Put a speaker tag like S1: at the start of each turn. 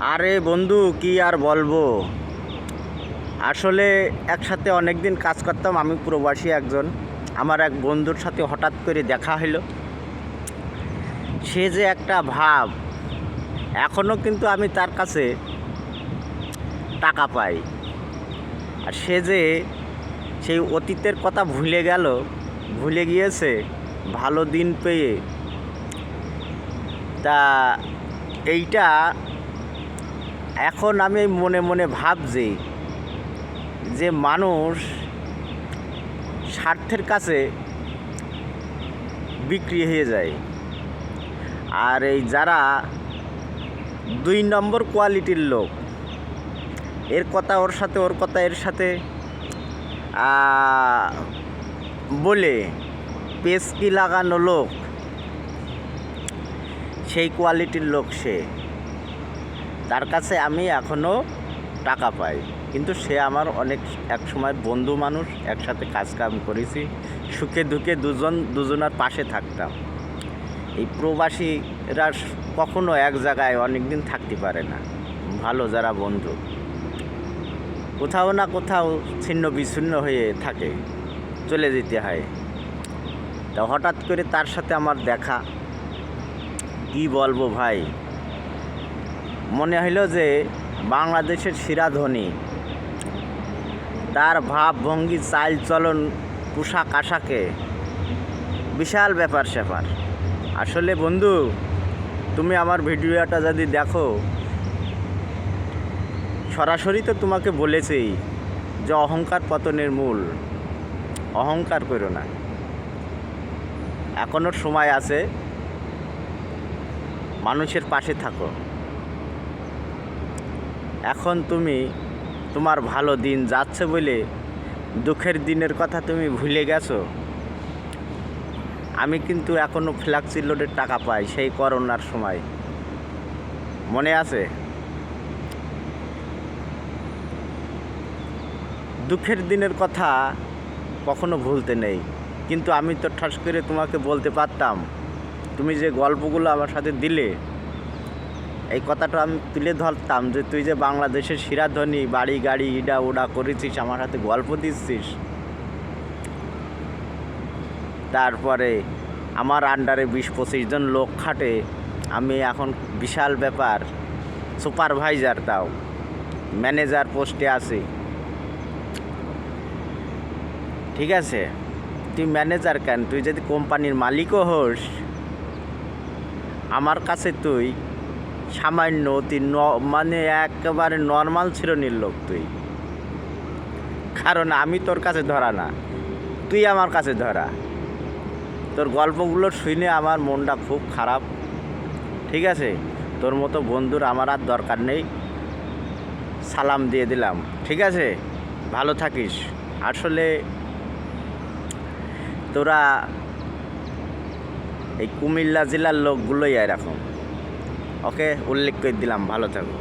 S1: আরে বন্ধু, কি আর বলবো। আসলে একসাথে অনেক দিন কাজ করতাম, আমি প্রবাসী একজন। আমার এক বন্ধুর সাথে হঠাৎ করে দেখা হলো। সে যে একটা ভাব, এখনও কিন্তু আমি তার কাছে টাকা পাই। আর সে যে সেই অতীতের কথা ভুলে গিয়েছে ভালো দিন পেয়ে। তা এইটা এখন আমি মনে মনে ভাবছি যে মানুষ স্বার্থের কাছে বিক্রি হয়ে যায়। আর এই যারা 2 নম্বর কোয়ালিটির লোক, এর কথা ওর সাথে, ওর কথা এর সাথে বলে পেস্কি লাগানো লোক, সেই কোয়ালিটির লোক সে। তার কাছে আমি এখনও টাকা পাই, কিন্তু সে আমার এক সময় বন্ধু মানুষ, একসাথে কাজকাম করেছি, সুখে দুঃখে দুজনার পাশে থাকতাম। এই প্রবাসীরা কখনো এক জায়গায় অনেক দিন থাকতে পারে না। ভালো যারা বন্ধু, কোথাও না কোথাও ছিন্ন বিচ্ছিন্ন হয়ে থাকে, চলে যেতে হয়। তা হঠাৎ করে তার সাথে আমার দেখা, কি বলবো ভাই, মনে হইলো যে বাংলাদেশের সেরা ধনী। তার ভাব ভঙ্গি, চাল চলন, পোশাক আশাকে বিশাল ব্যাপার স্যাপার। আসলে বন্ধু, তুমি আমার ভিডিওটা যদি দেখো, সরাসরি তো তোমাকে বলেছি যে অহংকার পতনের মূল। অহংকার করো না, এখনও সময় আছে, মানুষের পাশে থাকো। এখন তুমি তোমার ভালো দিন যাচ্ছে বলে দুঃখের দিনের কথা তুমি ভুলে গেছো। আমি কিন্তু এখনও ফ্ল্যাক্সি লোডের টাকা পাই, সেই করোনার সময়, মনে আছে? দুঃখের দিনের কথা কখনো ভুলতে নেই, কিন্তু আমি তো ঠাস করে তোমাকে বলতে পারতাম। তুমি যে গল্পগুলো আমার সাথে দিলে, এই কথাটা আমি তুলে ধরতাম যে তুই যে বাংলাদেশের সেরা ধনী, বাড়ি গাড়ি ইডা ওডা করেছিস, আমার হাতে গল্প দিচ্ছিস। তারপরে আমার আন্ডারে 20-25 জন লোক খাটে, আমি এখন বিশাল ব্যাপার, সুপারভাইজার, তাও ম্যানেজার পোস্টে আছি। ঠিক আছে, তুই ম্যানেজার কেন, তুই যদি কোম্পানির মালিকও হোস, আমার কাছে তুই সামান্য মানে একেবারে নর্মাল শ্রেণীর লোক তুই। কারণ আমি তোর কাছে ধরা না, তুই আমার কাছে ধরা। তোর গল্পগুলো শুনে আমার মনটা খুব খারাপ। ঠিক আছে, তোর মতো বন্ধুর আমার আর দরকার নেই। সালাম দিয়ে দিলাম, ঠিক আছে, ভালো থাকিস। আসলে তোরা এই কুমিল্লা জেলার লোকগুলোই এরকম। ওকে, উল্লেখ করে দিলাম, ভালো থাকো।